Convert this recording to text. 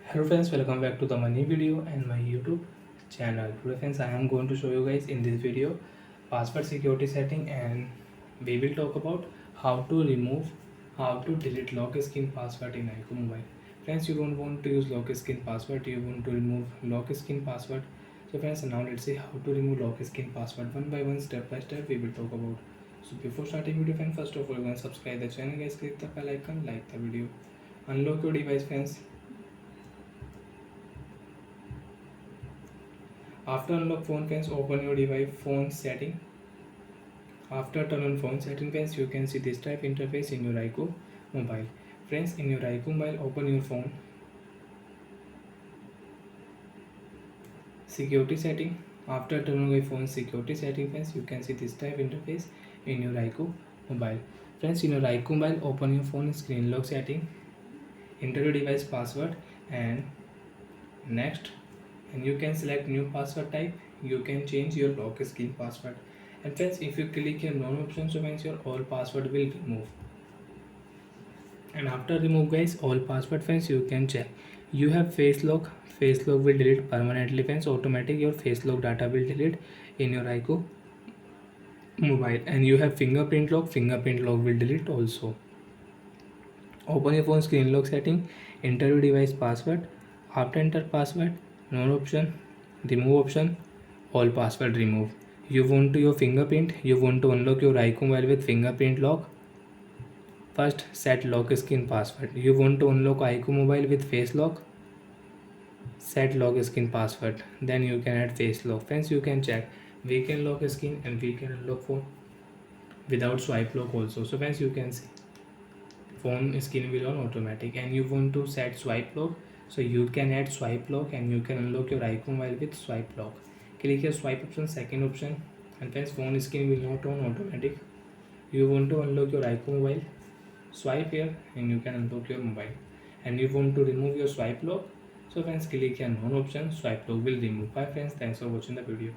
Hello friends, welcome back to the money video and my YouTube channel. Today friends, I am going to show you guys in this video password security setting, and we will talk about how to delete lock screen password in iqoo mobile. Friends, you don't want to use lock screen password, you want to remove lock screen password. So friends, now let's see how to remove lock screen password one by one, step by step we will talk about. So before starting video friends, first of all, you can subscribe the channel guys, click the bell icon, like the video, unlock your device friends. After unlock phone friends, open your device phone setting. After turn on phone setting friends, you can see this type interface in your iqoo mobile. Friends, in your iqoo mobile, open your phone security setting. After turn on your phone security setting friends, you can see this type interface in your iqoo mobile. Friends, in your iqoo mobile, open your phone screen lock setting. Enter your device password and next, and you can select new password type. You can change your lock screen password, and friends, if you click here none option, so means your all password will remove. And after remove guys all password friends, you can check you have face lock will delete permanently friends, automatic your face lock data will delete in your iqoo mobile. And you have fingerprint lock will delete also. Open your phone screen lock setting, enter your device password. After enter password, no option, remove option, all password remove. You want to your fingerprint, you want to unlock your iqoo mobile with fingerprint lock. First set lock screen password. You want to unlock iqoo mobile with face lock, set lock screen password. Then you can add face lock. Friends, you can check we can lock screen and we can unlock phone without swipe lock also. So friends, you can see phone screen will on automatic. And you want to set swipe lock, so you can add swipe lock and you can unlock your iqoo mobile with swipe lock. Click here swipe option, second option, and friends, phone screen will not on automatic. You want to unlock your iqoo mobile, swipe here and you can unlock your mobile. And you want to remove your swipe lock, so friends, click here none option, swipe lock will remove. Bye friends, thanks for watching the video.